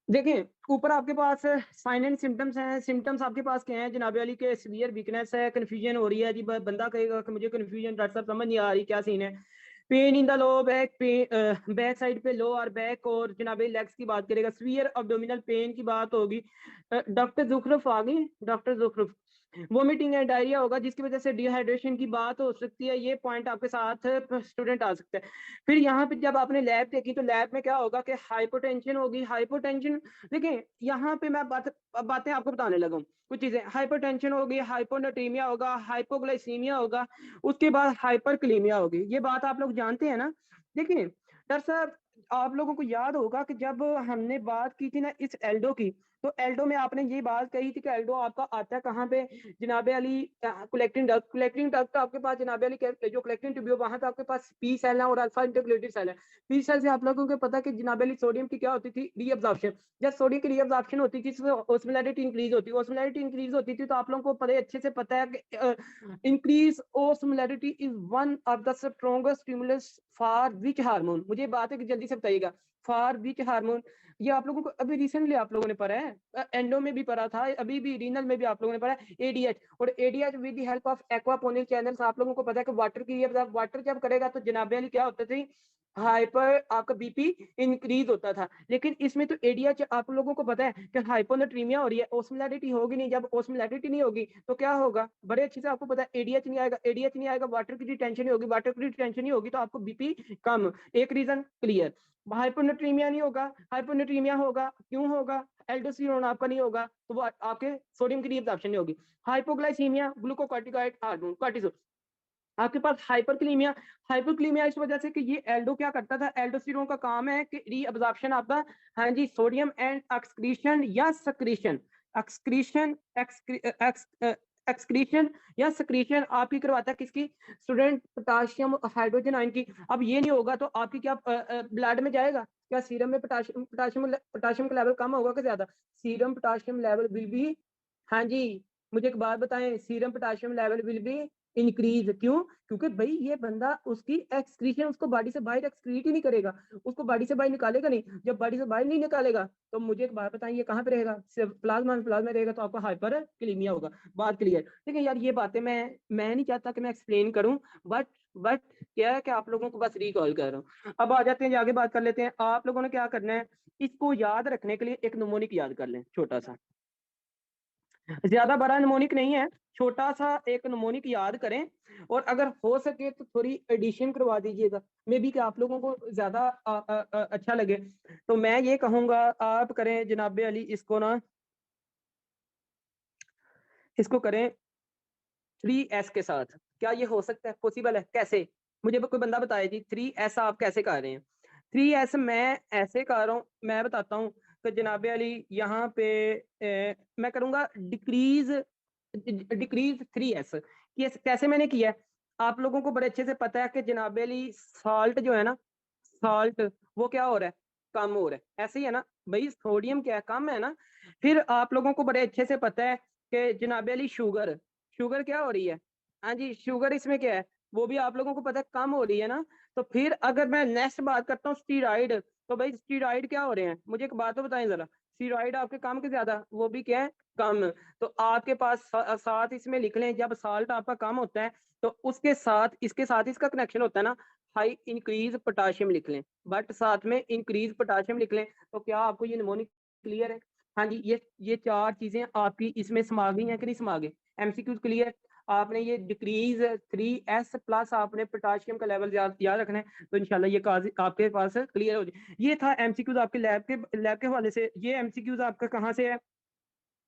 देखिए, ऊपर आपके पास साइन एंड सिम्पटम्स हैं। सिम्पटम्स आपके पास क्या हैं? जनाब वाली के सीवियर वीकनेस है, कन्फ्यूजन हो रही है जी। बंदा कहेगा कि मुझे कन्फ्यूजन, डॉक्टर साहब समझ नहीं आ रही क्या सीन है। Pain in the low back, pain back side पे लो और बैक और जनाब लेग्स की बात करेगा। सीवियर अब्डोमिनल पेन की बात होगी। डॉक्टर जुखरुफ आ गई, डॉक्टर जुखरुफ। वोमिटिंग एंड डायरिया होगा जिसकी वजह से डिहाइड्रेशन की बात हो सकती है। ये पॉइंट आपके साथ स्टूडेंट आ सकते हैं। फिर यहाँ पे जब आपने लैब देखी तो लैब में क्या होगा कि हाइपोटेंशन होगी। हाइपोटेंशन, देखिए यहाँ पे मैं बातें आपको बताने लगा हूँ। कुछ चीजें, हाइपरटेंशन होगी, हाइपोनाट्रीमिया होगा, हाइपोग्लाइसीमिया होगा, उसके बाद हाइपरक्लीमिया होगी। ये बात आप लोग जानते हैं ना। देखिए डॉक्टर साहब, आप लोगों को याद होगा कि जब हमने बात की थी ना इस एल्डो की, तो एल्डो में आपने ये बात कही थी कि एल्डो आपका आता है कहाँ पे? जनाबे Ali collecting duct. Collecting duct आपके पास जनाबे अली जो कलेक्टिंग ट्यूब्यूल, वहां पे आपके पास पी सेल है और अल्फा इंटीग्रेटेड सेल है। पी सेल से आप लोगों को पता है कि जनाबे अली सोडियम की क्या होती थी? रीअब्जॉर्प्शन। जब सोडियम की रीअब्जॉर्प्शन होती थी तो ऑस्मोलैरिटी इंक्रीज होती है। ऑस्मोलैरिटी इंक्रीज होती थी तो आप लोगों को पता अच्छे से पता है कि increase osmolarity is one of the strongest stimulus for which hormone? मुझे बात है कि जल्दी से बताइएगा, फॉर विच हार्मोन? ये आप लोगों को अभी रिसेंटली आप लोगों ने पढ़ा है, एंडो में भी पढ़ा था, अभी भी रीनल में भी आप लोगों ने पढ़ा है एडीएच। और ADH with the help of aquaporin channels, आप लोगों को पता है कि वाटर की वाटर जब करेगा तो जनाबे वाली क्या होता थी? हाइपर, आपका बीपी इंक्रीज होता था। लेकिन इसमें तो एडीएच आप लोगों को पता है कि हाइपोनेट्रीमिया हो रही है, ओस्मोलैरिटी होगी नहीं। जब ओस्मोलैरिटी नहीं होगी तो क्या होगा? बड़े अच्छे से आपको पता है, एडीएच नहीं आएगा। एडीएच नहीं आएगा, वाटर की रिटेंशन नहीं होगी। वाटर की रिटेंशन नहीं होगी तो आपको बीपी कम। एक रीजन क्लियर। हाइपोनेट्रीमिया नहीं होगा, हाइपोनेट्रीमिया होगा, क्यों होगा? एल्डोस्टेरोन आपका नहीं होगा तो वो आपके सोडियम की रीअब्जॉर्प्शन नहीं होगी। Hypoglycaemia, glucocorticoid hormone cortisol. आपके पास हाइपरक्लीमिया। हाइपरक्लीमिया इस वजह से कि ये एल्डो क्या करता था? एल्डोस्टेरोन का काम है कि री अब्जॉर्प्शन आपका, हाँ जी, सोडियम एंड एक्सक्रीशन या सक्रीशन, एक्सक्रीशन, एक्सक्रीशन या सक्रीशन आपकी करवाता है किसकी? स्टूडेंट, पोटाशियम हाइड्रोजन आयन की। अब ये नहीं होगा तो आपकी क्या ब्लड में जाएगा? क्या सीरम में पोटाशियम पोटाशियम पोटाशियम का लेवल कम होगा कि ज्यादा? Serum potassium level will be, हाँ जी, मुझे एक बात बताएं, serum potassium level will be increase. क्यों? क्योंकि भाई ये बंदा उसकी एक्सक्रीशन उसको बॉडी से बाहर एक्सक्रीट ही नहीं करेगा, उसको बॉडी से बाहर निकालेगा नहीं। जब बॉडी से बाहर नहीं निकालेगा तो मुझे एक बात बताएं, ये कहाँ पे रहेगा? सिर्फ प्लाज्मा में, प्लाज्मा रहेगा तो आपको हाइपर क्लीमिया होगा। बात क्लियर? लेकिन यार ये बातें मैं नहीं चाहता कि मैं एक्सप्लेन करूं, बट क्या है कि आप लोगों को बस रिकॉल कर रहा हूँ। अब आ जाते हैं, आगे बात कर लेते हैं। आप लोगों ने क्या करना है, इसको याद रखने के लिए एक निमोनिक याद कर लें, छोटा सा, ज्यादा बड़ा निमोनिक नहीं है, छोटा सा एक निमोनिक याद करें। और अगर हो सके तो थोड़ी एडिशन करवा दीजिएगा, मे बी कि आप लोगों को ज्यादा अच्छा लगे। तो मैं ये कहूंगा आप करें जनाबे अली इसको ना, इसको करें 3S के साथ। क्या ये हो सकता है? पॉसिबल है? कैसे? मुझे कोई बंदा बताए जी, 3S आप कैसे कर रहे हैं? 3S मैं ऐसे कर रहा हूँ, मैं बताता हूँ कि जनाबे अली यहाँ पे मैं करूंगा डिक्रीज, डिक्रीज 3S। कैसे मैंने किया है? आप लोगों को बड़े अच्छे से पता है कि जनाबे अली साल्ट जो है ना, साल्ट वो क्या हो रहा है? कम हो रहा है, ऐसे ही है ना भाई? सोडियम क्या है? कम है ना। फिर आप लोगों को बड़े अच्छे से पता है कि जनाबे अली शुगर, शुगर क्या हो रही है? हाँ जी, शुगर इसमें क्या है? वो भी आप लोगों को पता है कम हो रही है ना। तो फिर अगर मैं नेक्स्ट बात करता हूँ स्टीरॉइड, तो भाई स्टीरॉइड क्या हो रहे हैं? मुझे एक बात तो बताएं जरा, स्टीरॉइड आपके कम के ज्यादा? वो भी क्या है? कम। तो आपके पास साथ इसमें लिख लें, जब साल्ट आपका कम होता है तो उसके साथ इसके साथ इसका कनेक्शन होता है ना, हाई इंक्रीज पोटाशियम लिख लें, बट साथ में इंक्रीज पोटाशियम लिख लें। तो क्या आपको ये निमोनिक क्लियर है? हाँ जी, ये चार चीजें आपकी इसमें समा गई हैं कि नहीं समा गई? MCQ clear? आपने ये डिक्रीज 3S प्लस आपने पोटाशियम का लेवल याद रखना है। तो इंशाल्लाह ये काज आपके पास क्लियर हो जाए। ये था एमसीक्यूज आपके लैब के हवाले से। ये एमसीक्यूज आपका कहाँ से है?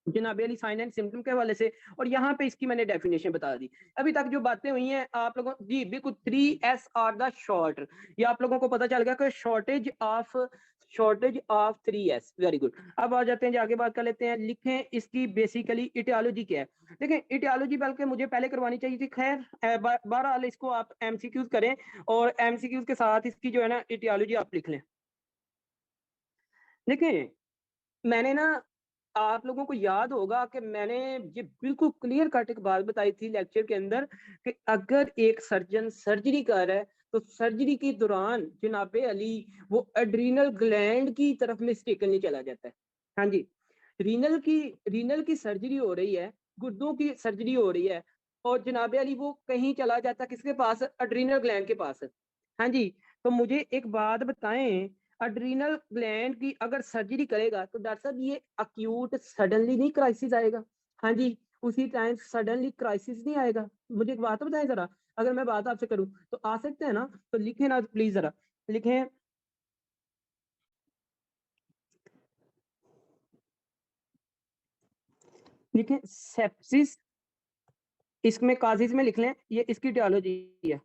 जनाबे अली साइन एंड सिम्टम के हवाले से। और यहाँ पे इसकी मैंने डेफिनेशन बता दी। अभी तक जो बातें हुई हैं आप लोगों जी बिल्कुल, 3S आर द शॉर्ट। ये आप लोगों को पता चल गया कि shortage of 3S। Very good. अब आ जाते हैं, आगे बात कर लेते हैं। लिखें इसकी बेसिकली इटियोलॉजी क्या है। देखें इटियोलॉजी बल्कि मुझे पहले करवानी चाहिए थी, खैर बहरहाल इसको आप एमसीक्यूज करें और एमसीक्यूज के साथ इसकी जो है ना इटियोलॉजी आप लिख लें। देखें मैंने ना, आप लोगों को याद होगा कि मैंने ये बिल्कुल क्लियर कट एक बात बताई थी लेक्चर के अंदर कि अगर एक सर्जन सर्जरी कर रहा है तो सर्जरी के दौरान जनाबे अली वो एड्रीनल ग्लैंड की तरफ मिस्टेकनली चला जाता है। हाँ जी, रीनल की सर्जरी हो रही है, गुर्दों की सर्जरी हो रही है और जनाबे अली वो कहीं चला जाता है किसके पास? एड्रीनल ग्लैंड के पास। हाँ जी, तो मुझे एक बात बताएं, एड्रीनल ग्लैंड की अगर सर्जरी करेगा तो डॉक्टर साहब ये अक्यूट सडनली नहीं क्राइसिस आएगा? हाँ जी, उसी टाइम सडनली क्राइसिस नहीं आएगा? मुझे एक बात बताएं जरा, अगर मैं बात आपसे करूं तो आ सकते हैं ना? तो लिखें ना प्लीज, जरा लिखें। लिखें सेप्सिस, इसमें काजिज में लिख लें, ये इसकी टियोलॉजी है।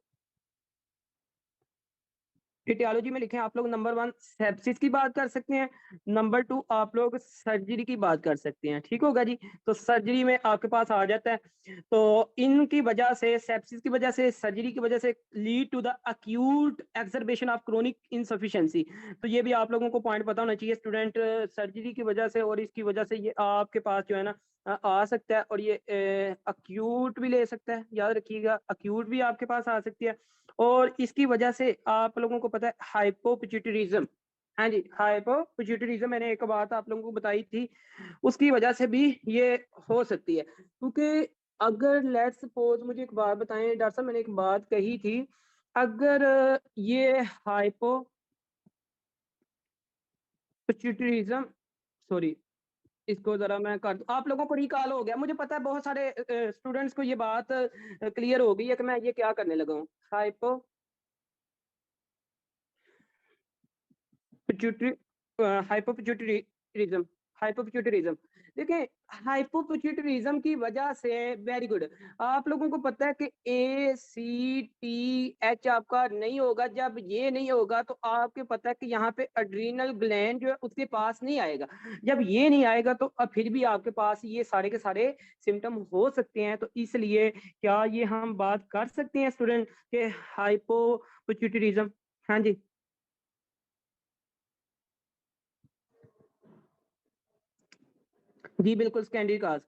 एटियोलॉजी में लिखें आप लोग, नंबर 1 सेप्सिस की बात कर सकते हैं, नंबर 2 आप लोग सर्जरी की बात कर सकते हैं। ठीक होगा जी, तो सर्जरी में आपके पास आ जाता है, तो इनकी वजह से, सेप्सिस की वजह से, सर्जरी की वजह से lead to the acute exacerbation of chronic insufficiency. तो ये भी आप लोगों को पॉइंट पता होना चाहिए स्टूडेंट, सर्जरी की वजह से और इसकी वजह से ये आपके पास जो है ना आ सकता है, और ये अक्यूट भी ले सकता है, याद रखिएगा अक्यूट भी आपके पास आ सकती है। और इसकी वजह से आप लोगों को पता है हाइपोपिट्यूटरिज्म, हाँ जी हाइपोपिट्यूटरिज्म, मैंने एक बात आप लोगों को बताई थी, उसकी वजह से भी ये हो सकती है। क्योंकि अगर लेट्स सपोज, मुझे एक बात बताएं डॉक्टर साहब, मैंने एक बात कही थी, अगर ये हाइपोपिट्यूटरिज्म, सॉरी इसको जरा मैं कर दूं, आप लोगों को रिकॉल हो गया, मुझे पता है बहुत सारे स्टूडेंट्स को ये बात क्लियर हो गई है कि मैं ये क्या करने लगा हूँ। पिट्यूटरी हाइपोपिट्यूटरिज्म, हाइपोपिट्यूटरिज्म, देखें हाइपोपिट्यूटरिज्म की वजह से, वेरी गुड, आप लोगों को पता है कि ACTH आपका नहीं होगा, जब ये नहीं होगा तो आपके पता है कि यहाँ पे एड्रीनल ग्लैंड जो है उसके पास नहीं आएगा, जब ये नहीं आएगा तो अब फिर भी आपके पास ये सारे के सारे सिम्टम हो सकते हैं। तो इसलिए क्या ये हम बात कर सकते हैं स्टूडेंट के हाइपोपिट्यूटरिज्म? हाँ जी, जी बिल्कुल, स्कैंडी काज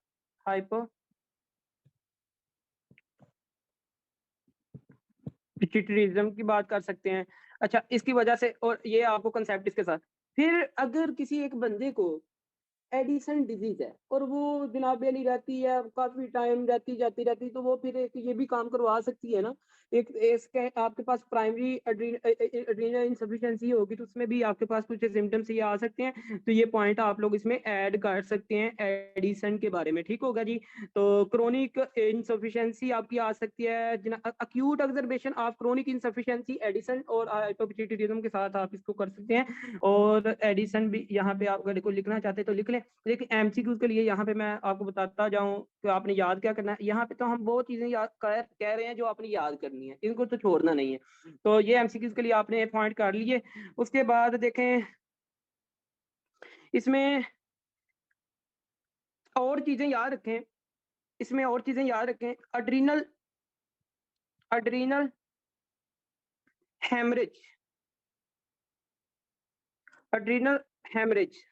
हाइपोपिट्यूटरिज्म की बात कर सकते हैं। अच्छा, इसकी वजह से, और ये आपको कंसेप्ट इसके साथ, फिर अगर किसी एक बंदे को एडिसन डिजीज है और वो जनाब अली रहती है, काफी टाइम रहती जाती रहती, तो वो फिर एक ये भी काम करवा सकती है ना, एक इसके आपके पास प्राइमरी एड्रीनल इनसफिशिएंसी होगी तो उसमें भी आपके पास कुछ सिम्टम्स ये आ सकते हैं, तो ये पॉइंट आप लोग इसमें ऐड कर सकते हैं एडिसन के बारे में। ठीक होगा जी, तो क्रोनिक इनसफिशिएंसी आपकी आ सकती है, acute observation of chronic insufficiency Edison और हाइपोपिट्यूटरिज्म के साथ आप इसको कर सकते हैं। और एडिसन भी यहाँ पे आप अगर कोई लिखना चाहते हैं तो लिख लें, लेकिन एमसीक्यूज के लिए यहाँ पे मैं आपको बताता जाऊँ कि आपने याद क्या करना है। यहाँ पे तो हम वो चीजें याद कह रहे हैं जो आपने याद करनी है, इनको तो छोड़ना नहीं है। तो ये एमसीक्यूज के लिए आपने पॉइंट कर लिए। उसके बाद देखें, इसमें और चीजें याद रखें, इसमें और चीजें याद रखें, adrenal adrenal haemorrhage, adrenal haemorrhage.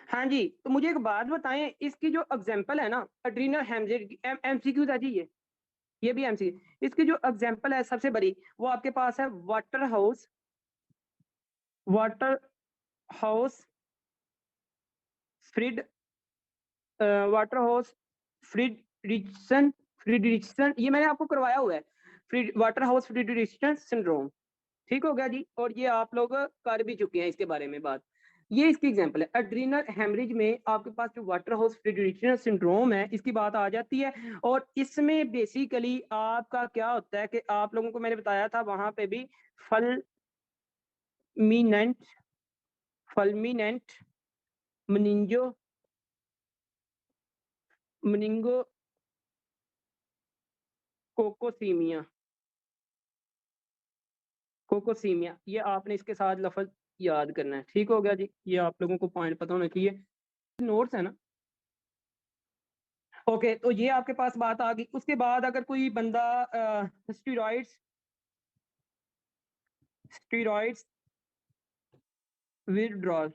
हाँ जी, तो मुझे एक बात बताएं, इसकी जो एग्जांपल है ना एड्रीनल हेमरेज की, एमसीक्यू है जी, ये भी एमसीक्यू, इसकी जो एग्जांपल है सबसे बड़ी, वो आपके पास है वाटर हाउस फ्रिड वाटर हाउस फ्रिडरिचसन फ्रिडरिचसन, ये मैंने आपको करवाया हुआ है, फ्रिड वाटर हाउस फ्रिडरिचसन सिंड्रोम। ठीक हो गया जी, और ये आप लोग कर भी चुके हैं इसके बारे में बात। ये इसकी एग्जांपल है, एड्रीनल हेमरेज में आपके पास जो वाटर हाउस फ्रिडरिचसन सिंड्रोम है इसकी बात आ जाती है। और इसमें बेसिकली आपका क्या होता है कि आप लोगों को मैंने बताया था वहां पे भी फलमिनेंट फलमिनेंट मनिंजो मनिंगो कोकोसीमिया कोकोसीमिया, ये आपने इसके साथ लफज याद करना है। ठीक हो गया जी, ये आप लोगों को पॉइंट पता होना चाहिए, नोट्स है ना? ओके, तो ये आपके पास बात आ गई। उसके बाद अगर कोई बंदा स्टीरॉइड्स स्टीरॉइड्स विदड्रॉल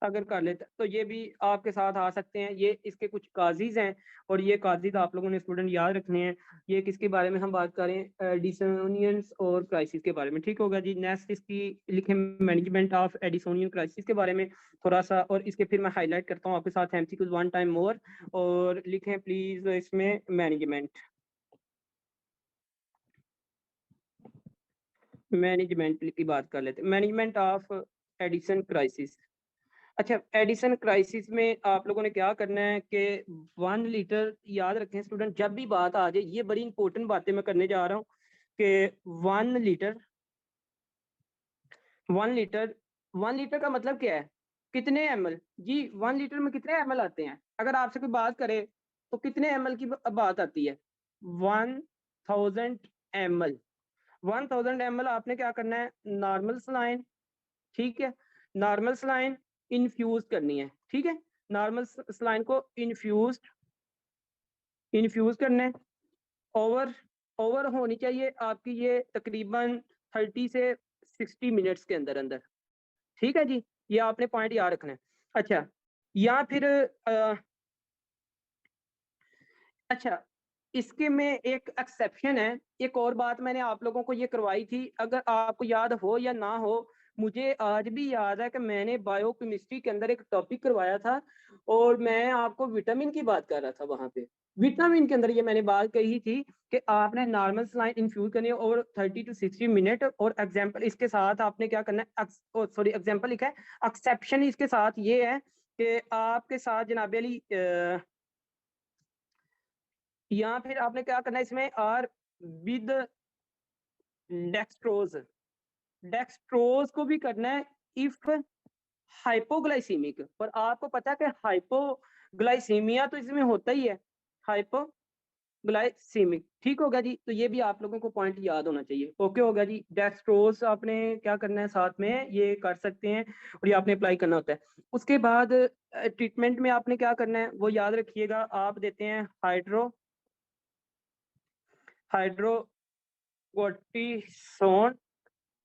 अगर कर लेते तो ये भी आपके साथ आ सकते हैं। ये इसके कुछ काजीज हैं और ये काजीज आप लोगों ने स्टूडेंट याद रखने हैं। ये किसके बारे में हम बात करें, एडिसोनियंस और क्राइसिस के बारे में। ठीक होगा जी। नेक्स्ट इसकी लिखे मैनेजमेंट ऑफ एडिसोनियन क्राइसिस के बारे में थोड़ा सा, और इसके फिर मैं हाईलाइट करता हूँ आपके साथ एमसीक्यूज वन टाइम मोर, और लिखें प्लीज इसमें मैनेजमेंट की बात कर लेते हैं। Management of Edison crisis. अच्छा, एडिसन क्राइसिस में आप लोगों ने क्या करना है कि 1 लीटर, याद रखें स्टूडेंट, जब भी बात आ जाए, ये बड़ी इंपॉर्टेंट बातें मैं करने जा रहा हूँ कि 1 लीटर, 1 लीटर, 1 लीटर का मतलब क्या है, कितने ml जी। 1 लीटर में कितने ml आते हैं? अगर आपसे कोई बात करे तो कितने ml की बात आती है? 1000 ml। 1000 ml आपने क्या करना है, नॉर्मल सलाइन, ठीक है, नॉर्मल सलाइन इन्फ्यूज करनी है। ठीक है, नॉर्मल सलाइन को इन्फ्यूज करना है। ओवर ओवर होनी चाहिए आपकी ये तकरीबन 30 से 60 मिनट्स के अंदर अंदर। ठीक है जी, ये आपने पॉइंट याद रखना है। अच्छा, या फिर अच्छा, इसके में एक एक्सेप्शन है। एक और बात मैंने आप लोगों को ये करवाई थी, अगर आपको याद हो या ना हो, मुझे आज भी याद है कि मैंने बायोकेमिस्ट्री के अंदर एक टॉपिक करवाया था और मैं आपको विटामिन की बात कर रहा था। वहां पे विटामिन के अंदर ये मैंने बात कही थी कि आपने नॉर्मल सलाइन इन्फ्यूज करनी है और 30 to 60 मिनट, और एग्जाम्पल इसके साथ आपने क्या करना है, सॉरी एग्जाम्पल लिखा है, एक्सेप्शन इसके साथ ये है कि आपके साथ जनाब अली या फिर आपने क्या करना है इसमें, आर विद डेक्सट्रोज, डेक्सट्रोज को भी करना है इफ हाइपोग्लाइसीमिक। पर आपको पता है कि हाइपोग्लाइसीमिया तो इसमें होता ही है, हाइपोग्लाइसीमिक। ठीक होगा जी, तो ये भी आप लोगों को पॉइंट याद होना चाहिए। ओके होगा जी, डेक्सट्रोज आपने क्या करना है साथ में, ये कर सकते हैं और ये आपने अप्लाई करना होता है। उसके बाद ट्रीटमेंट में आपने क्या करना है वो याद रखिएगा। आप देते हैं हाइड्रोकोर्टिसोन,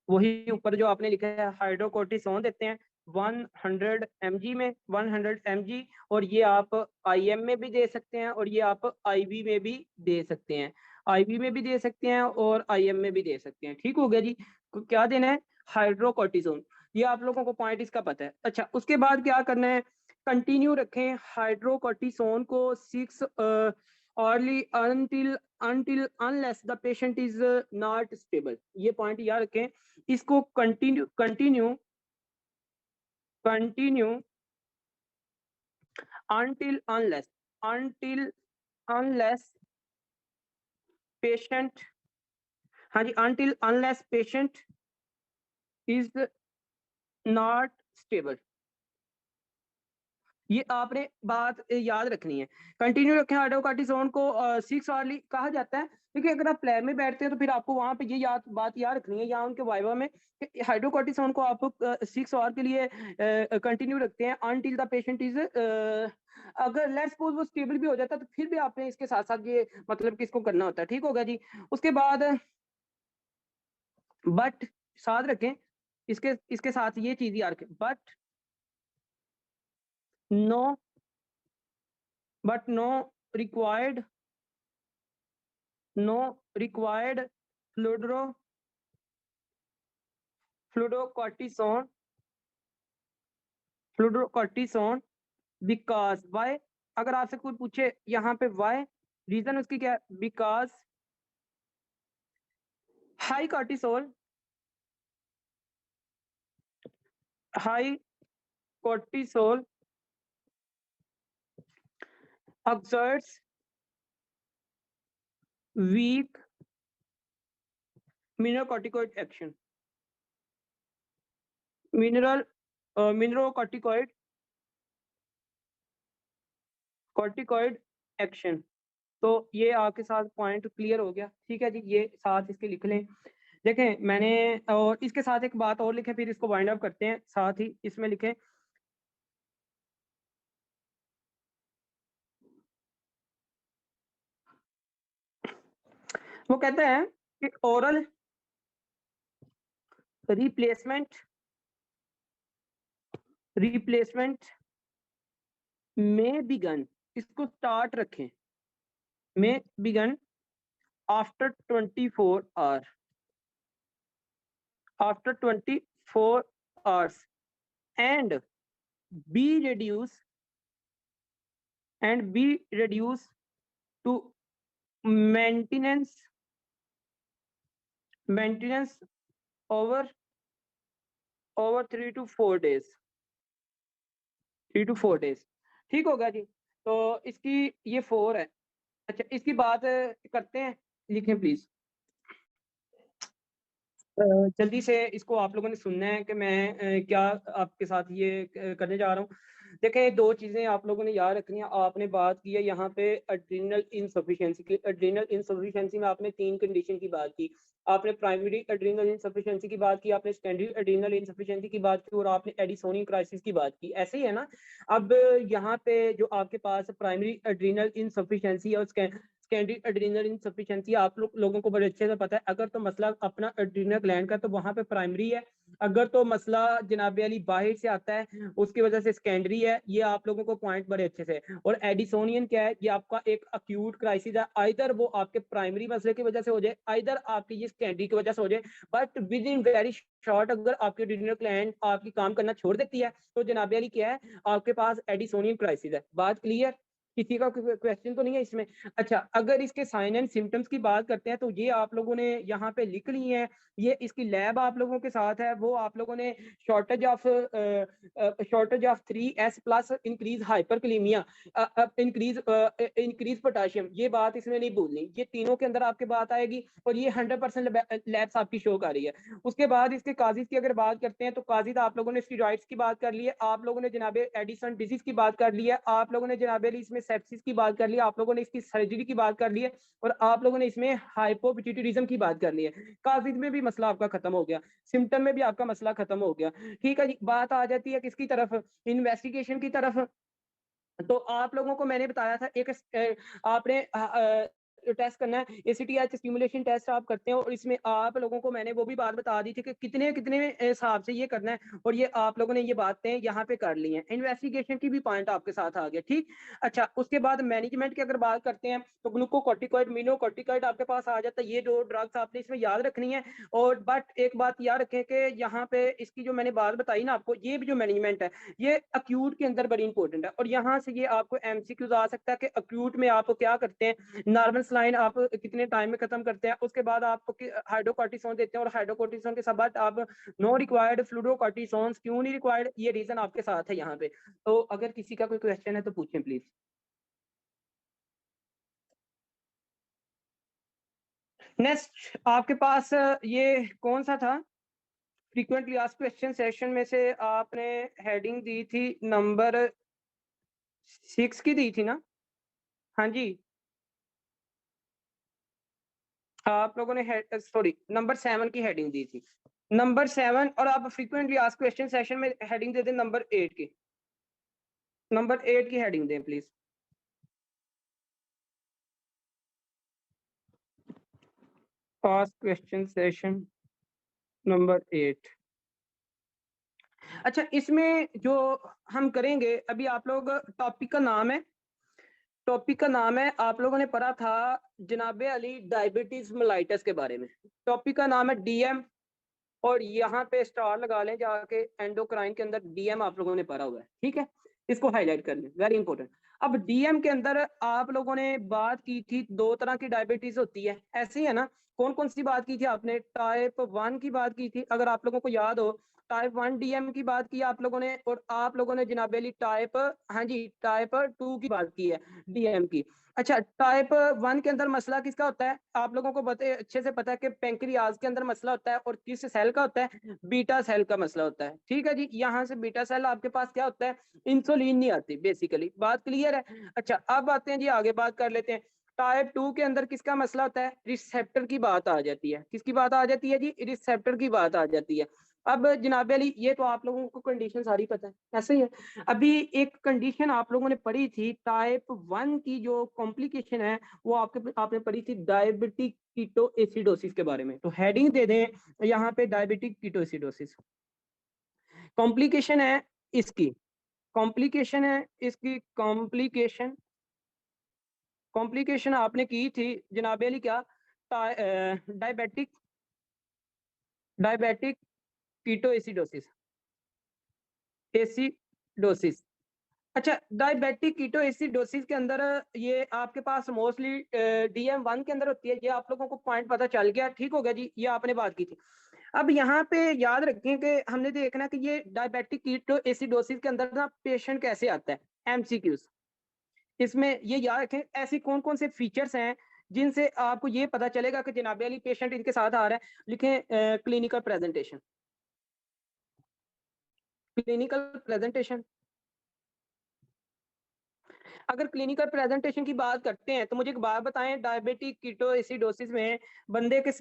वही ऊपर जो आपने लिखा है हाइड्रोकोर्टिसोन देते हैं 100 mg में, 100 mg। और ये आप IM में भी दे सकते हैं और ये आप IV में भी दे सकते हैं, IV में भी दे सकते हैं और IM में भी दे सकते हैं। ठीक हो गया जी, क्या देना है, हाइड्रोकोर्टिसोन। ये आप लोगों को पॉइंट इसका पता है। अच्छा, उसके बाद क्या करना है, कंटिन्यू रखें हाइड्रोकोर्टिसोन को 6 early until unless the patient is not stable। ये पॉइंट याद रखें। इसको continue continue continue until unless patient, हाँ जी, until unless patient is not stable। ये आपने बात याद रखनी है। कंटिन्यू रखें हाइड्रोकोर्टिसोन को 6 आवर्ली कहा जाता है। देखिए, अगर आप लैब में बैठते हैं तो फिर आपको वहां पे ये बात याद रखनी है, या उनके वाइवा में, हाइड्रोकोर्टिसोन को आप 6 आवर के लिए कंटिन्यू रखते हैं अनटिल द पेशेंट इज, अगर लेट्स सपोज वो स्टेबल भी हो जाता है तो फिर भी आपने इसके साथ साथ ये मतलब कि इसको करना होता है। ठीक होगा जी। उसके बाद बट साथ रखें, इसके इसके साथ ये चीज याद रखें, no no required, no required फ्लूडरो फ्लूडोकॉर्टिसोन फ्लूडोकॉर्टिसोन बिकॉज वाई। अगर आपसे कोई पूछे यहाँ पे वाई, रीजन उसकी क्या है, because high cortisol high cortisol exerts weak mineralocorticoid action, mineralocorticoid action. तो ये आपके साथ पॉइंट क्लियर हो गया। ठीक है जी, ये साथ इसके लिख लें। देखें मैंने, और इसके साथ एक बात और लिखे, फिर इसको वाइंड अप करते हैं। साथ ही इसमें लिखें, वो कहते हैं कि ओरल रिप्लेसमेंट रिप्लेसमेंट में बिगन, इसको स्टार्ट रखें, में begin after 24 hour, after 24 hours and be reduced to maintenance over 3 to 4 days, 3 to 4 days। ठीक होगा जी। तो इसकी ये 4 है। अच्छा, इसकी बात करते हैं, लिखें प्लीज। जल्दी से इसको आप लोगों ने सुनना है कि मैं क्या आपके साथ ये करने जा रहा हूँ। देखें, दो चीजें आप लोगों ने याद रखनी है। आपने बात की है यहाँ पे एड्रीनल इनसफिशिएंसी की। एड्रीनल इनसफिशिएंसी में आपने 3 कंडीशन की बात की। आपने प्राइमरी एड्रीनल इनसफिशिएंसी की बात की, आपने सेकेंडरी एड्रीनल इनसफिशिएंसी की बात की और आपने एडिसोनियन क्राइसिस की बात की। ऐसे ही है ना। अब यहाँ पे जो आपके पास प्राइमरी एड्रीनल इनसफिशिएंसी और सेकेंडरी एड्रीनल इनसफिशिएंसी आप लोगों को बड़े अच्छे से पता है। अगर तो मसला अपना एड्रीनल ग्लैंड का तो वहां पे प्राइमरी है। अगर तो मसला जनाब अली बाहर से आता है उसकी वजह से सेकेंडरी है। ये आप लोगों को पॉइंट बड़े अच्छे से। और एडिसोनियन क्या है, ये आपका एक अक्यूट क्राइसिस है। आइदर वो आपके प्राइमरी मसले की वजह से हो जाए, आइदर आपकी ये सेकेंडरी की वजह से हो जाए, but with in very short अगर आपकी एड्रीनल ग्लैंड आपकी काम करना छोड़ देती है तो जनाब अली क्या है, आपके पास एडिसोनियन क्राइसिस है। बात क्लियर? किसी का क्वेश्चन तो नहीं है इसमें? अच्छा, अगर इसके साइन एंड सिम्टम्स की बात करते हैं तो ये आप लोगों ने यहाँ पे लिख ली है। ये इसकी लैब आप लोगों के साथ है। वो आप लोगों ने shortage of 3S plus increase hyperkalaemia, increase potassium, ये बात इसमें नहीं भूलनी। ये तीनों के अंदर आपके बात आएगी और ये 100% लैब्स आपकी शो कर रही है। उसके बाद इसके काजिज की अगर बात करते हैं तो काजिज आप लोगों ने स्टीरॉइड्स की बात कर ली है, आप लोगों ने जनाब एडिसन डिजीज की बात कर ली है, आप लोगों ने जनाब इसमें सेप्सिस की बात कर ली है, आप लोगों ने इसकी सर्जरी की बात कर ली है और आप लोगों ने इसमें हाइपोपिट्यूटरिज्म की बात कर ली है। काजिज में भी मसला आपका खत्म हो गया, सिम्टम में भी आपका मसला खत्म हो गया। ठीक है जी। बात आ जाती है किसकी तरफ, इन्वेस्टिगेशन की तरफ। तो आप लोगों को मैंने बताया था एक आपने टेस्ट करना है, एसीटीएच स्टिमुलेशन टेस्ट आप करते हैं और इसमें आप लोगों को मैंने वो भी बात बता दी थी कि कितने कितने हिसाब से ये करना है और ये आप लोगों ने ये बातें यहाँ पे कर ली हैं। इन्वेस्टिगेशन की भी पॉइंट आपके साथ आ गया। ठीक। अच्छा, उसके बाद मैनेजमेंट की अगर बात करते हैं तो ग्लूकोकॉर्टिकॉइड, मिनोकॉर्टिकॉइड आपके पास आ जाता है। ये दो ड्रग्स आपने इसमें याद रखनी है। और बट एक बात याद रखें कि यहाँ पे इसकी जो मैंने बात बताई ना आपको, ये भी जो मैनेजमेंट है ये अक्यूट के अंदर बड़ी इंपॉर्टेंट है। और यहाँ से ये आपको एमसीक्यूज आ सकता है कि अक्यूट में आप क्या करते हैं, नॉर्मल सलाइन आप कितने टाइम में खत्म करते हैं, उसके बाद आप हाइड्रोकॉर्टिसोन देते हैं और हाइड्रोकॉर्टिसोन के साथ आप नो रिक्वायर्ड फ्लूरोकॉर्टिसोन क्यों नहीं रिक्वायर्ड, ये रीजन आपके साथ है यहाँ पे। तो अगर किसी का कोई क्वेश्चन है तो पूछें प्लीज। नेक्स्ट आपके पास ये कौन सा था, फ्रीक्वेंटली आस्क्ड क्वेश्चन सेशन में से आपने हेडिंग दी थी नंबर 6 की दी थी ना? हाँ जी, आप लोगों ने सॉरी नंबर 7 की हेडिंग दी थी, नंबर 7। और आप फ्रीक्वेंटली आस्क्ड क्वेश्चन सेशन में हेडिंग दे दें नंबर 8 की, नंबर 8 की हेडिंग दें please. Ask question session number 8। अच्छा, इसमें जो हम करेंगे अभी, आप लोग टॉपिक का नाम है, टॉपिक का नाम है आप लोगों ने पढ़ा था जनाबे अली डायबिटीज मेलाइटिस के बारे में। टॉपिक का नाम है डीएम और यहाँ पे स्टार लगा लें जाके, एंडोक्राइन के अंदर डीएम आप लोगों ने पढ़ा हुआ है। ठीक है, इसको हाईलाइट कर लें, वेरी इंपॉर्टेंट। अब डीएम के अंदर आप लोगों ने बात की थी, दो तरह की डायबिटीज होती है, ऐसे ही है ना? कौन कौन सी बात की थी आपने? टाइप 1 की बात की थी अगर आप लोगों को याद हो, टाइप 1 डीएम की बात की आप लोगों ने, और आप लोगों ने जनाब अली टाइप, हाँ जी, टाइप 2 की बात की है डीएम की। अच्छा, टाइप 1 के अंदर मसला किसका होता है? आप लोगों को अच्छे से पता है कि पेंक्रियाज के अंदर मसला होता है और किस सेल का होता है? बीटा सेल का मसला होता है। ठीक है जी, यहाँ से बीटा सेल आपके पास क्या होता है, इंसुलिन नहीं आती बेसिकली। बात क्लियर है? अच्छा, अब आते हैं जी आगे, बात कर लेते हैं। टाइप 2 के अंदर किसका मसला होता है? रिसेप्टर की बात आ जाती है। किसकी बात आ जाती है जी? रिसेप्टर की बात आ जाती है। अब जनाब अली ये तो आप लोगों को कंडीशन सारी पता है, ऐसे ही है। अभी एक कंडीशन आप लोगों ने पढ़ी थी टाइप 1 की, जो कॉम्प्लिकेशन है वो आपने पढ़ी थी डायबिटिक कीटो एसिडोसिस के बारे में। तो हेडिंग दे दें यहाँ पे डायबिटिक कीटो एसिडोसिस। कॉम्प्लिकेशन है इसकी कॉम्प्लिकेशन है, इसकी कॉम्प्लिकेशन आपने की थी जनाब अली क्या, डायबिटिक डायबिटिक कीटो एसिडोसिस। अच्छा, डायबिटिक कीटो एसिडोसिस के अंदर ये आपके पास मोस्टली DM1 के अंदर होती है। ये आप लोगों को पॉइंट पता चल गया, ठीक हो गया जी, ये आपने बात की थी। अब यहाँ पे याद रखें कि हमने देखना कि ये डायबिटिक कीटो एसिडोसिस के अंदर ना पेशेंट कैसे आता है, MCQs इसमें ये याद रखें ऐसी कौन कौन से फीचर्स हैं जिनसे आपको ये पता चलेगा कि जनाब अली पेशेंट इनके साथ आ रहा है। लिखें क्लिनिकल प्रेजेंटेशन। अगर क्लिनिकल प्रेजेंटेशन की बात करते हैं तो मुझे एक बात बताएं, डायबिटिक कीटोएसिडोसिस में बंदे के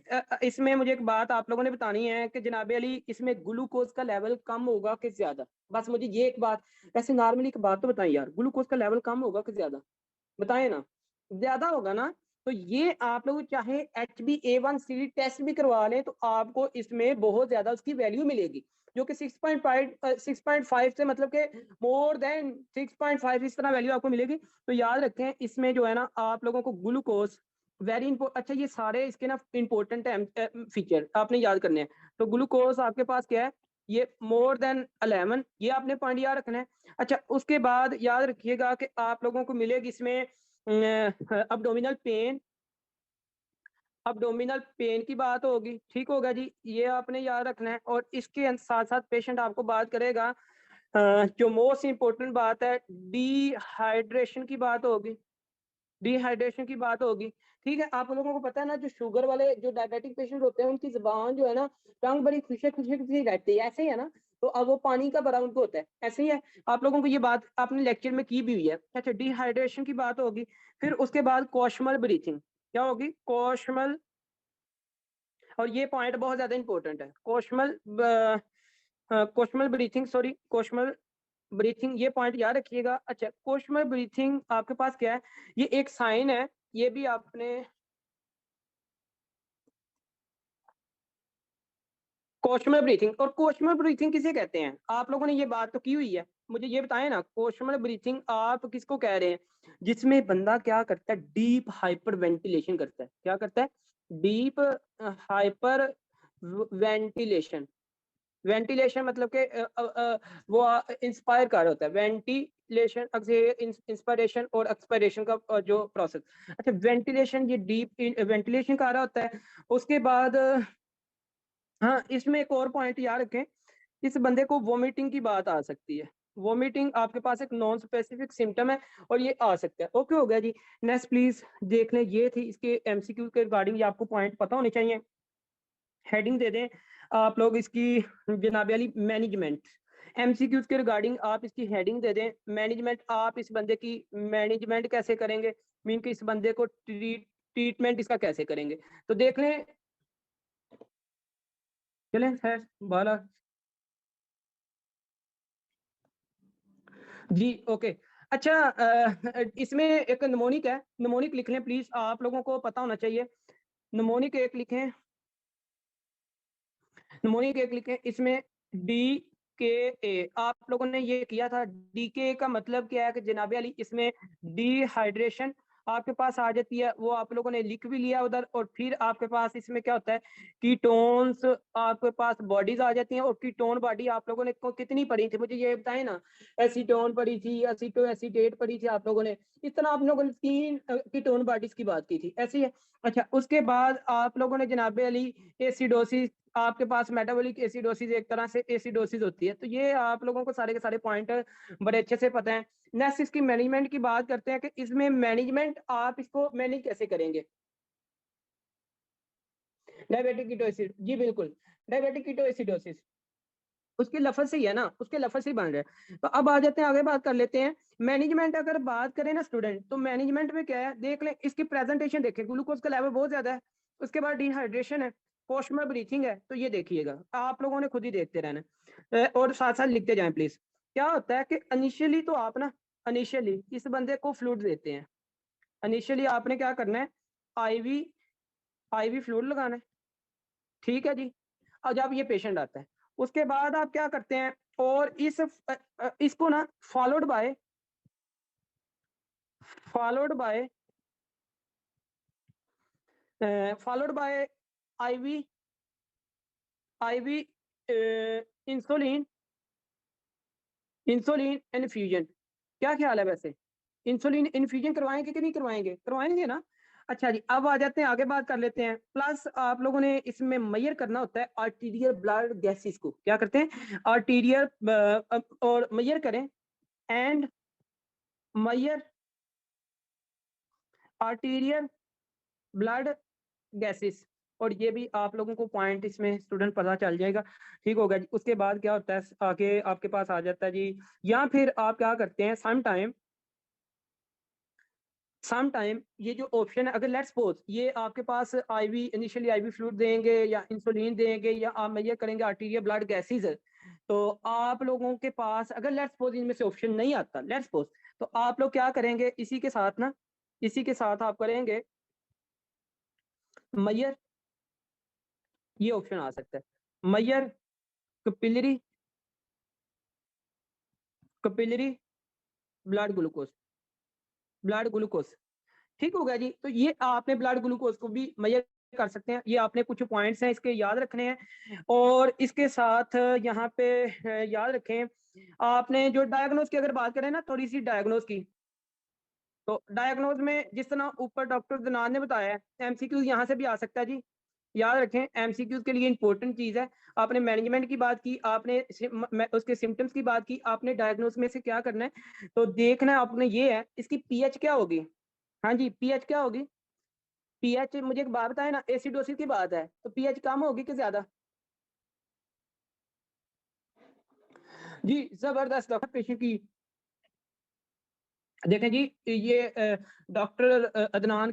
इसमें मुझे एक बात आप लोगों ने बतानी है कि जनाब अली इसमें ग्लूकोज का लेवल कम होगा कि ज्यादा। बस मुझे ये एक बात, ऐसे नॉर्मली एक बात तो बताएं यार, ग्लूकोज का लेवल कम होगा कि ज्यादा, बताएं ना। ज्यादा होगा ना, तो ये आप लोग चाहे HbA1c टेस्ट भी करवा लें तो आपको इसमें बहुत ज्यादा उसकी वैल्यू मिलेगी, जो कि 6.5 से मतलब के मोर देन 6.5 इस तरह वैल्यू आपको मिलेगी। तो याद रखें इसमें जो है ना आप लोगों को ग्लूकोज वेरी इंपोर्टेंट। अच्छा, ये सारे इसके ना इंपॉर्टेंट फीचर आपने याद करने हैं। तो ग्लूकोज आपके पास क्या है, ये मोर देन 11, ये आपने पॉइंट याद रखना है। अच्छा, उसके बाद याद रखिएगा कि आप लोगों को मिलेगी इसमें अब्डोमिनल पेन। अब्डोमिनल पेन की बात होगी, ठीक होगा जी, ये आपने याद रखना है। और इसके साथ साथ पेशेंट आपको बात करेगा जो मोस्ट इंपोर्टेंट बात है, डिहाइड्रेशन की बात होगी। डिहाइड्रेशन की बात होगी, ठीक है। आप लोगों को पता है ना, जो शुगर वाले जो डायबिटिक पेशेंट होते हैं उनकी जुबान जो है ना, टंग बड़ी खुशक खुशक सी रहती है, ऐसे ही है ना। तो अब वो पानी का भरा उनको होता है, ऐसे ही है। आप लोगों को ये बात आपने लेक्चर में की भी हुई है। अच्छा, डिहाइड्रेशन की बात होगी। फिर उसके बाद कोशमल ब्रीथिंग क्या होगी, कोशमल। और ये पॉइंट बहुत ज्यादा इंपॉर्टेंट है, कोशमल ब्रीथिंग, सॉरी कोशमल ब्रीथिंग, ये पॉइंट याद रखिएगा। अच्छा, कोशमल ब्रीथिंग आपके पास क्या है, ये एक साइन है, ये भी आपने कोशमल ब्रीथिंग। और कोशमल ब्रीथिंग किसे कहते हैं, आप लोगों ने ये बात तो की हुई है, मुझे ये बताएं ना, कोशमल ब्रीथिंग आप किसको कह रहे हैं, जिसमें बंदा क्या करता है, डीप हाइपर वेंटिलेशन करता है। क्या करता है, डीप हाइपर वेंटिलेशन। वेंटिलेशन मतलब के वो इंस्पायर कर रहा होता है, वेंटिलेशन इंस्पायरेशन और एक्सपायरेशन का जो प्रोसेस। अच्छा, वेंटिलेशन ये डीप वेंटिलेशन कर रहा होता है। उसके बाद हाँ, इसमें एक और पॉइंट याद रखें, इस बंदे को वोमिटिंग की बात आ सकती है। वोमिटिंग आपके पास एक नॉन स्पेसिफिक सिम्टम है और ये आ सकता है। ओके हो गया जी, नेक्स्ट प्लीज देख लें। ये थी इसके MCQ के रिगार्डिंग, ये आपको पॉइंट पता होने चाहिए। हेडिंग दे दें आप लोग इसकी, जनाब अली मैनेजमेंट। MCQs के रिगार्डिंग आप इसकी हेडिंग दे दें मैनेजमेंट। आप इस बंदे की मैनेजमेंट कैसे करेंगे, मीन कि इस बंदे को ट्रीटमेंट इसका कैसे करेंगे, तो देख लें। चलें खैर बाला जी, ओके। अच्छा, इसमें एक नमोनिक है, नमोनिक लिख लें प्लीज, आप लोगों को पता होना चाहिए। नमोनिक एक लिखें, नमोनिक एक लिखें, इसमें DKA। आप लोगों ने ये किया था, DKA का मतलब क्या है कि जनाब अली इसमें डिहाइड्रेशन आपके पास आ जाती है, वो आप लोगों ने लिख भी लिया उधर। और फिर आपके पास इसमें क्या होता है, कीटोन्स आपके पास बॉडीज आ जाती हैं। और कीटोन बॉडी आप लोगों ने कितनी पढ़ी थी, मुझे ये बताएं ना। एसीटोन पढ़ी थी, एसीटो एसीटेट पढ़ी थी आप लोगों ने, इस तरह आप लोगों ने 3 कीटोन बॉडीज की बात की थी, ऐसी है। अच्छा, उसके बाद आप लोगों ने जनाब अली एसिडोसिस, आपके पास मेटाबॉलिक एसिडोसिस एक तरह से एसिडोसिस होती है। तो ये आप लोगों को सारे के सारे पॉइंट बड़े अच्छे से पता है। नेक्स्ट इसकी मैनेजमेंट की बात करते हैं कि इसमें मैनेजमेंट आप इसको मैनेज कैसे करेंगे। डायबिटिक कीटोएसिड, जी बिल्कुल, डायबिटिक कीटोएसिडोसिस उसके लफज से ही है ना, उसके लफज से ही बन रहा है। तो अब आ जाते हैं आगे, बात कर लेते हैं मैनेजमेंट। अगर बात करें ना स्टूडेंट, तो मैनेजमेंट में क्या है, देख लें इसकी प्रेजेंटेशन देखें, ग्लूकोज का लेवल बहुत ज्यादा है। उसके बाद डिहाइड्रेशन है, पोस्टमर ब्रीथिंग है। तो ये देखिएगा, आप लोगों ने खुद ही देखते रहना और साथ साथ लिखते जाएं प्लीज। क्या होता है कि इनिशियली तो आप ना, इनिशियली इस बंदे को फ्लूइड देते हैं। इनिशियली आपने क्या करना है, आईवी आईवी फ्लूइड लगाना है, ठीक है जी। अब जब ये पेशेंट आता है, उसके बाद आप क्या करते हैं, और इसको ना followed by followed by followed by IV IV insulin insulin infusion. क्या ख्याल है वैसे, इंसुलिन इन्फ्यूजन करवाएंगे कि नहीं करवाएंगे? करवाएंगे ना। अच्छा जी, अब आ जाते हैं आगे, बात कर लेते हैं। प्लस आप लोगों ने इसमें मेजर करना होता है आर्टीरियल ब्लड गैसेस को। क्या करते हैं, आर्टीरियल और मेजर करें, and measure arterial blood gases. और ये भी आप लोगों को पॉइंट इसमें स्टूडेंट पता चल जाएगा। ठीक होगा जी। उसके बाद क्या होता है, आगे आपके पास आ जाता है जी, या फिर आप क्या करते हैं, सम टाइम ये जो ऑप्शन है, अगर लेट्स सपोज ये आपके पास आईवी इनिशियली आईवी फ्लूइड देंगे या इंसुलिन देंगे या आप मेजर करेंगे आर्टीरियल ब्लड गैसेस, तो आप लोगों के पास अगर लेट्स सपोज इनमें से ऑप्शन नहीं आता, लेट्स सपोज, तो आप लोग क्या करेंगे, इसी के साथ आप करेंगे मेजर, ये ऑप्शन आ सकता है, measure capillary capillary blood glucose. ठीक होगा जी। तो ये आपने ब्लड ग्लूकोज को भी मेजर कर सकते हैं। ये आपने कुछ पॉइंट्स हैं इसके याद रखने हैं, और इसके साथ यहाँ पे याद रखें, आपने जो डायग्नोज की अगर बात करें ना, थोड़ी सी डायग्नोज की, तो डायग्नोज में जिस तरह ऊपर डॉक्टर दनान ने बताया है, एमसीक्यूज यहाँ से भी आ सकता है जी। याद रखें, एमसीक्यूज के लिए इंपॉर्टेंट चीज है। आपने मैनेजमेंट की बात की, आपने उसके सिम्टम्स की बात की, आपने डायग्नोज में से क्या करना है, तो देखना है आपने, ये है इसकी पीएच क्या होगी। हाँ जी, पीएच क्या होगी, पीएच मुझे एक बात बताए ना, एसिडोसिस की बात है, तो पीएच कम होगी कि ज्यादा? जी जबरदस्त डॉक्टर, पेशेंट की देखें जी, ये डॉक्टर अदनान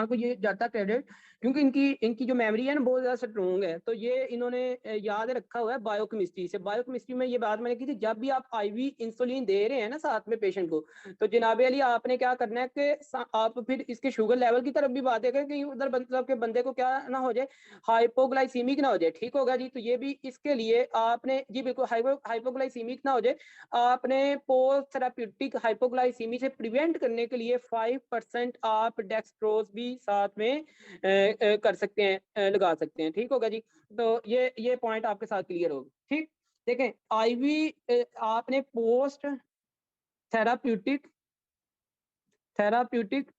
को ये जाता क्रेडिट, क्योंकि इनकी इनकी जो मेमोरी है ना बहुत ज़्यादा स्ट्रॉन्ग है। तो ये इन्होंने याद रखा हुआ है बायोकेमिस्ट्री से। बायोकेमिस्ट्री में ये बात मैंने की थी, जब भी आप आईवी इंसुलिन दे रहे हैं ना साथ में पेशेंट को, तो जनाब अली आपने क्या करना है कि आप फिर इसके शुगर लेवल की तरफ भी बात है कि उधर मतलब के बंदे को क्या ना हो जाए, हाइपोग्लाइसीमिक ना हो जाए। ठीक होगा जी। तो ये भी इसके लिए आपने जी बिल्कुल हाइपोग्लाइसीमिक ना हो जाए, आपने पोस्ट थेराप्यूटिक हाइपोग्लाइसीमी से प्रिवेंट करने के लिए 5% आप डेक्सट्रोज भी साथ में कर सकते हैं, लगा सकते हैं। ठीक होगा जी। तो ये पॉइंट आपके साथ क्लियर होगा। ठीक, देखें आईवी आपने पोस्ट थेराप्यूटिक थेराप्यूटिक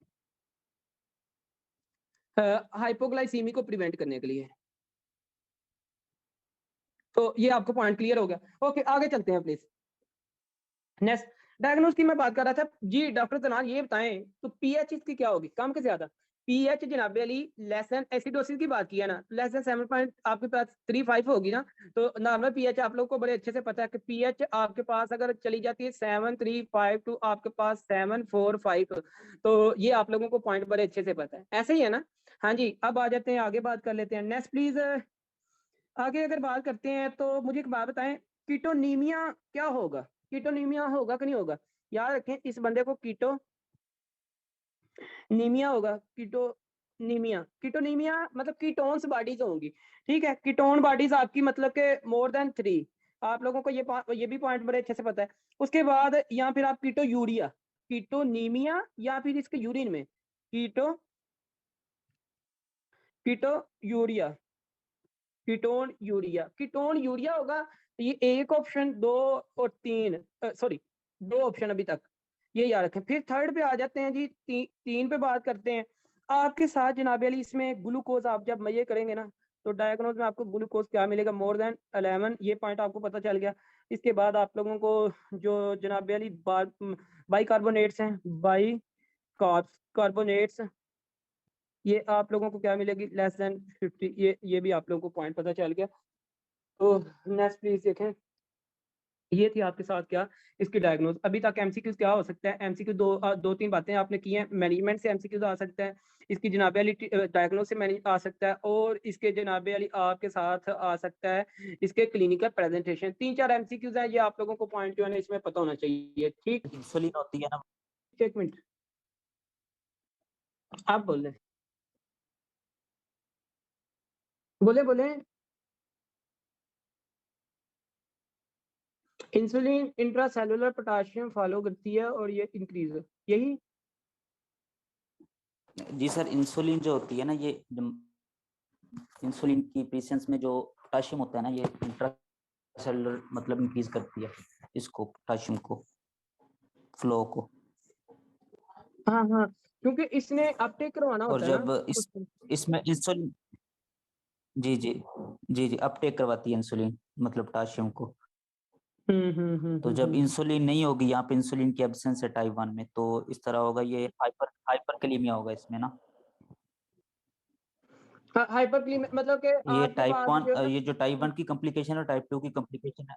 हाइपोग्लाइसीमी को प्रिवेंट करने के लिए, तो ये आपको पॉइंट क्लियर हो गया। ओके, आगे चलते हैं प्लीज। नेक्स्ट, डायग्नोज की मैं बात कर रहा था जी। डॉक्टर तनाज ये बताएं, तो पीएच इसकी क्या होगी, कम के ज्यादा? पीएच जनाब अली लेस देन, एसिडोसिस की बात किया ना, लेस देन 7 पॉइंट आपके पास 35 होगी ना, तो नॉर्मल पीएच आप लोग को बड़े अच्छे से पता है कि पीएच आपके पास अगर चली जाती है 7.352 टू आपके पास 7.45, तो ये आप लोगों को पॉइंट बड़े अच्छे से पता है, ऐसे ही है ना। हाँ जी, अब आ जाते हैं आगे, बात कर लेते हैं। नेक्स्ट प्लीज, आगे अगर बात करते हैं तो मुझे एक बात बताएं, कीटोनीमिया क्या होगा, कीटोनीमिया होगा कि नहीं होगा? याद रखें, इस बंदे को कीटोनीमिया होगा। कीटोनीमिया मतलब कीटोन्स बॉडीज होंगी। ठीक है, कीटोन बॉडीज आपकी मतलब के मोर देन 3, आप लोगों को ये भी पॉइंट बड़े अच्छे से पता है। उसके बाद या फिर आप कीटोनीमिया या फिर इसके यूरिन में कीटो कीटो यूरिया कीटोन यूरिया होगा। तो ये एक ऑप्शन, दो और तीन, सॉरी दो ऑप्शन अभी तक, ये याद रखें। फिर थर्ड पे आ जाते हैं जी, तीन पे बात करते हैं। आपके साथ जनाब अली इसमें ग्लूकोज आप जब मेजर करेंगे ना, तो डायग्नोज में आपको ग्लूकोज क्या मिलेगा, मोर देन 11, ये पॉइंट आपको पता चल गया। इसके बाद आप लोगों को जो जनाब अली बाई कार्बोनेट्स हैं, बाई कार्बोनेट्स, ये आप लोगों को क्या मिलेगी, लेस देन 50, ये भी आप लोगों को पॉइंट पता चल गया। तो नेक्स्ट प्लीज देखें, ये थी आपके साथ क्या, इसकी डायग्नोज। अभी तक एमसीक्यूज क्या हो सकता है, एमसीक्यू दो तीन बातें आपने की हैं। मैनेजमेंट से एमसीक्यूज आ सकता है, इसकी जनाब अली डायग्नोज से मैनेज आ सकता है, और इसके जनाब अली आपके साथ आ सकता है इसके क्लिनिकल प्रेजेंटेशन। 3-4 एमसीक्यूज हैं, ये आप लोगों को पॉइंट जो है ना इसमें पता होना चाहिए। ठीक, इंसुलिन होती है ना। एक मिनट, आप बोल रहे, बोले बोले। इंसुलिन इंट्रासेलुलर पोटेशियम फॉलो करती है और ये इंक्रीज यही। जी सर, इंसुलिन जो होती है ना, ये इंसुलिन की प्रेजेंस में जो पोटेशियम होता है ना, ये इंट्रासेलुलर मतलब इंक्रीज करती है इसको, पोटेशियम को, फ्लो को। हाँ हाँ, क्योंकि इसने अपटेक करवाना और होता है जब ना। इसमें इंसुलिन, जी जी जी जी, अपटेक करवाती है इंसुलिन मतलब पोटेशियम को। तो जब हम्म। इंसुलिन नहीं होगी यहाँ पे, इंसुलिन की एब्सेंस है टाइप 1 में, तो इस तरह होगा, ये हाइपरकैलेमिया होगा इसमें ना। हाइपरक्लीम मतलब कि ये आपके टाइप पास 1, जो है ये जो टाइप ना। 1 की कॉम्प्लिकेशन है, टाइप 2 की कॉम्प्लिकेशन है।